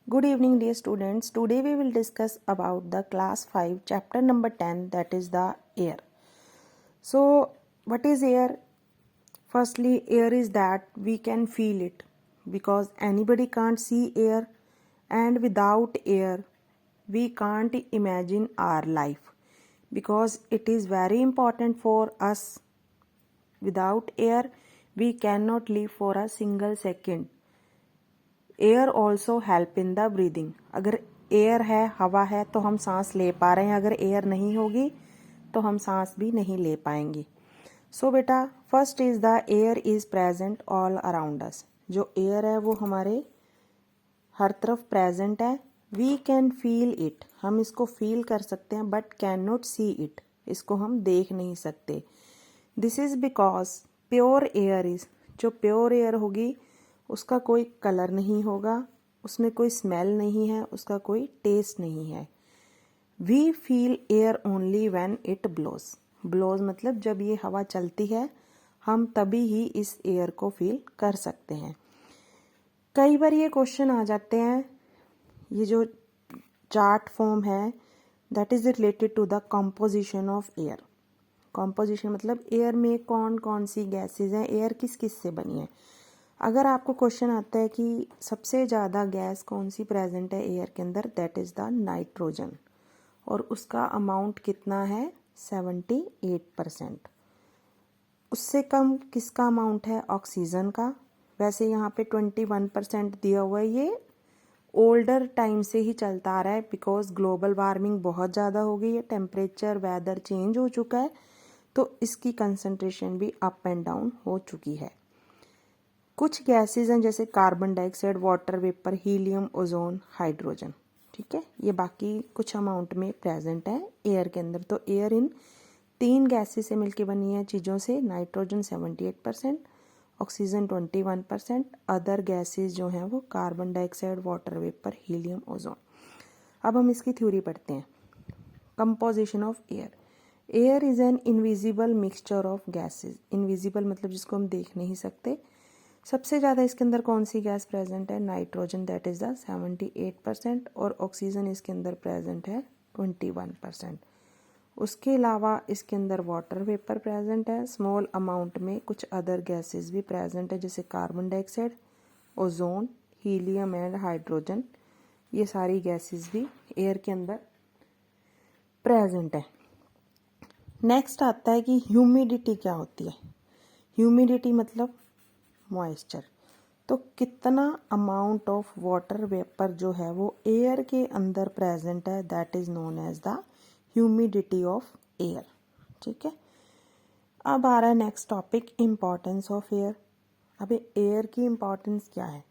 Good evening, dear students. Today we will discuss about the class 5 chapter number 10, that is the air. So what is air? Firstly, air is that we can feel it because anybody can't see air, and without air we can't imagine our life because it is very important for us. Without air we cannot live for a single second. Air also help in the breathing. अगर air है, हवा है, तो हम सांस ले पा रहे हैं. अगर एयर नहीं होगी तो हम सांस भी नहीं ले पाएंगे. सो बेटा, first is the air is present all around us. जो एयर है वो हमारे हर तरफ प्रेजेंट है. वी कैन फील इट, हम इसको फील कर सकते हैं, but can not see it, इसको हम देख नहीं सकते. This is because pure air is, जो प्योर एयर होगी उसका कोई कलर नहीं होगा, उसमें कोई स्मेल नहीं है, उसका कोई टेस्ट नहीं है. We feel air only when it blows. Blows मतलब जब ये हवा चलती है हम तभी ही इस एयर को फील कर सकते हैं. कई बार ये क्वेश्चन आ जाते हैं, ये जो चार्ट फॉर्म है that is related to the composition of air. Composition मतलब एयर में कौन कौन सी गैसेज हैं, एयर किस किस से बनी है. अगर आपको क्वेश्चन आता है कि सबसे ज़्यादा गैस कौन सी प्रेजेंट है एयर के अंदर, दैट इज़ द नाइट्रोजन, और उसका अमाउंट कितना है 78%. उससे कम किसका अमाउंट है, ऑक्सीजन का. वैसे यहाँ पे 21% दिया हुआ है. ये ओल्डर टाइम से ही चलता आ रहा है बिकॉज ग्लोबल वार्मिंग बहुत ज़्यादा हो गई है, टेम्परेचर वेदर चेंज हो चुका है, तो इसकी कंसंट्रेशन भी अप एंड डाउन हो चुकी है. कुछ गैसेज हैं जैसे carbon dioxide, water vapour, helium, ozone, hydrogen. ठीक है, ये बाकी कुछ अमाउंट में प्रेजेंट है एयर के अंदर. तो एयर इन 3 गैसेज से मिलकर बनी है चीज़ों से. नाइट्रोजन 78%, ऑक्सीजन 21%, अदर गैसेज जो हैं वो carbon dioxide, water vapour, helium, ozone. अब हम इसकी थ्योरी पढ़ते हैं. Composition of air. Air is an invisible mixture of gases. Invisible मतलब जिसको हम देख नहीं सकते. सबसे ज़्यादा इसके अंदर कौन सी गैस प्रेजेंट है, नाइट्रोजन, दैट इज़ द 78%, और ऑक्सीजन इसके अंदर प्रेजेंट है 21%. उसके अलावा इसके अंदर वाटर वेपर प्रेजेंट है. स्मॉल अमाउंट में कुछ अदर गैसेस भी प्रेजेंट है जैसे carbon dioxide, ozone, helium and hydrogen. ये सारी गैसेस भी एयर के अंदर प्रेजेंट है. नेक्स्ट आता है कि ह्यूमिडिटी क्या होती है. ह्यूमिडिटी मतलब मॉइस्चर. तो कितना अमाउंट ऑफ वाटर वेपर जो है वो एयर के अंदर प्रेजेंट है, that is known as the humidity of air. ठीक है, अब आ रहा है next topic, importance of air. अभी एयर की इम्पॉर्टेंस क्या है,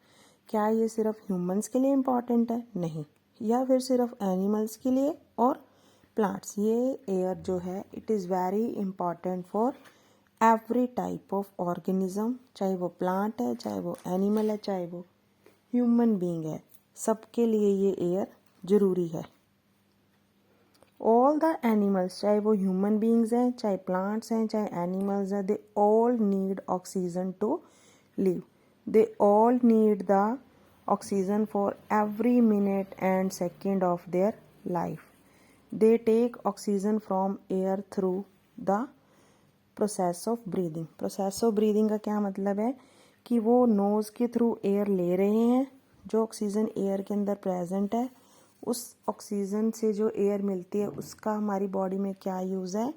क्या ये सिर्फ ह्यूमंस के लिए इम्पॉर्टेंट है, नहीं, या फिर सिर्फ एनिमल्स के लिए और प्लांट्स. ये एयर जो है it is very important for every type of organism, चाहे वो प्लांट है, चाहे वो एनिमल है, चाहे वो ह्यूमन बीइंग है, सबके लिए ये एयर ज़रूरी है. ऑल द एनिमल्स, चाहे वो ह्यूमन बीइंग्स हैं, चाहे प्लांट्स हैं, चाहे एनिमल्स हैं, they all need oxygen to live. They all need the oxygen for every minute and second of their life. They take oxygen from air through the process of breathing. Process of breathing का क्या मतलब है कि वो nose के through air ले रहे हैं. जो ऑक्सीजन एयर के अंदर प्रेजेंट है, उस ऑक्सीजन से जो एयर मिलती है उसका हमारी बॉडी में क्या यूज़ है,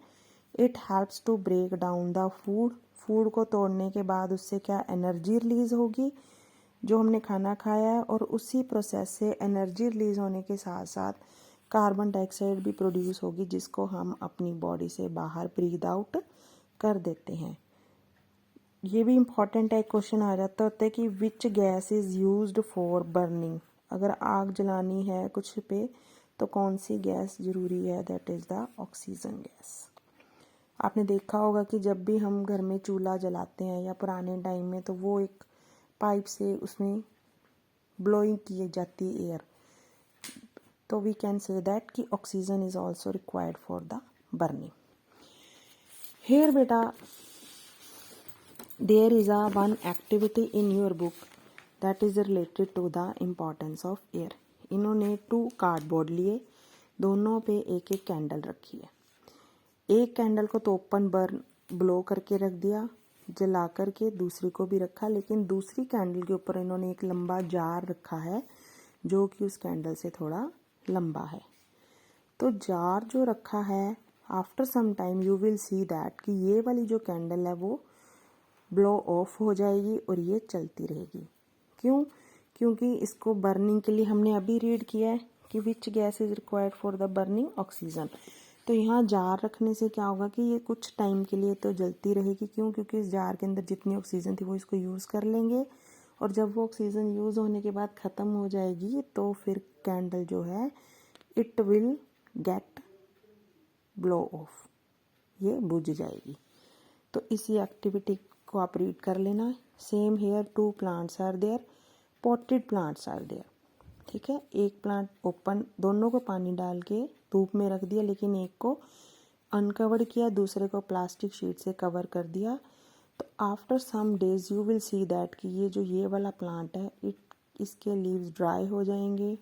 it helps to break down the food. Food को तोड़ने के बाद उससे क्या एनर्जी रिलीज़ होगी जो हमने खाना खाया है, और उसी प्रोसेस से एनर्जी रिलीज़ होने के साथ साथ कार्बन डाइऑक्साइड भी प्रोड्यूस होगी जिसको हम अपनी बॉडी से बाहर ब्रीद आउट कर देते हैं. ये भी इम्पॉर्टेंट है, क्वेश्चन आ जाता होता है कि which gas is used for burning. अगर आग जलानी है कुछ पे तो कौन सी गैस ज़रूरी है, that is the oxygen gas. आपने देखा होगा कि जब भी हम घर में चूल्हा जलाते हैं या पुराने टाइम में, तो वो एक पाइप से उसमें ब्लोइंग की जाती है एयर. तो वी कैन से दैट कि oxygen is also required for the burning. Here beta, there is a one activity in your book that is related to the importance of air. इन्होंने 2 cardboard लिए, दोनों पे एक एक candle रखी है। एक कैंडल को तो ओपन बर्न ब्लो करके रख दिया, जला करके दूसरी को भी रखा, लेकिन दूसरी कैंडल के ऊपर इन्होंने एक लंबा जार रखा है जो कि उस कैंडल से थोड़ा लंबा है। तो जार जो रखा है, after some time you will see that कि ये वाली जो कैंडल है वो ब्लो ऑफ हो जाएगी और ये चलती रहेगी। क्यों? क्योंकि इसको बर्निंग के लिए हमने अभी रीड किया है कि which gas is required for the burning, oxygen. तो यहाँ जार रखने से क्या होगा कि ये कुछ टाइम के लिए तो जलती रहेगी। क्यों? क्योंकि इस जार के अंदर जितनी ऑक्सीजन थी वो इसको यूज़ कर लेंगे, और जब वो ऑक्सीजन यूज़ होने के बाद ख़त्म हो जाएगी तो फिर कैंडल जो है it will get blow of, ये बुझ जाएगी। तो इसी एक्टिविटी को आप रीड कर लेना। Same here 2 plants are there, potted plants are there. ठीक है, एक प्लांट ओपन, दोनों को पानी डाल के धूप में रख दिया, लेकिन एक को अनकवर्ड किया, दूसरे को प्लास्टिक शीट से कवर कर दिया। तो after some days you will see that कि ये वाला प्लांट है, इसके लीव्स ड्राई हो जाएंगे,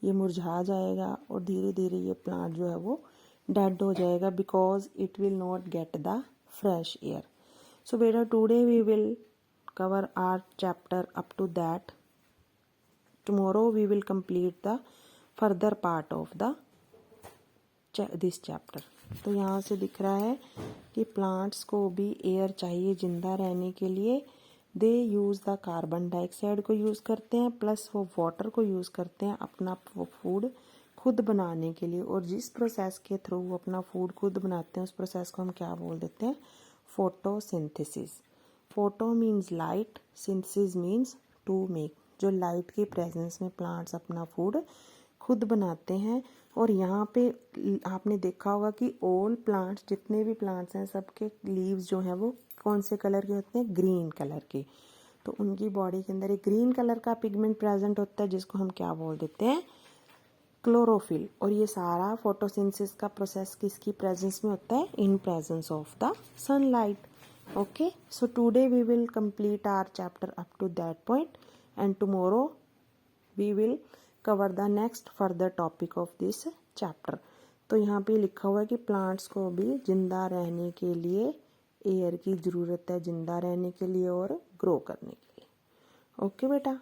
ये मुरझा जाएगा और धीरे धीरे ये प्लांट जो है वो डेड हो जाएगा, because it will not get the fresh air. So beta, today we will cover our chapter up to that. Tomorrow we will complete the further part of this chapter. तो यहाँ से दिख रहा है कि प्लांट्स को भी एयर चाहिए जिंदा रहने के लिए। दे यूज़ द कार्बन डाइऑक्साइड को यूज़ करते हैं, प्लस वो वाटर को यूज़ करते हैं अपना वो फूड खुद बनाने के लिए। और जिस प्रोसेस के थ्रू वो अपना फूड खुद बनाते हैं उस प्रोसेस को हम क्या बोल देते हैं? Photosynthesis. Photo means light, synthesis means to make. जो लाइट के प्रेजेंस में प्लांट्स अपना फूड खुद बनाते हैं। और यहाँ पे आपने देखा होगा कि ऑल प्लांट्स, जितने भी प्लांट्स हैं, सबके लीव्स जो हैं वो कौन से कलर के होते हैं? ग्रीन कलर के। तो उनकी बॉडी के अंदर एक ग्रीन कलर का पिगमेंट प्रेजेंट होता है जिसको हम क्या बोल देते हैं? क्लोरोफिल। और ये सारा फोटोसिंथेसिस का प्रोसेस किसकी प्रेजेंस में होता है? In presence of the sunlight. Okay, so today we will complete our chapter up to that point, and tomorrow we will cover the next further topic of this chapter. तो यहाँ पे लिखा हुआ है कि प्लांट्स को भी जिंदा रहने के लिए एयर की ज़रूरत है, जिंदा रहने के लिए और ग्रो करने के लिए। ओके बेटा।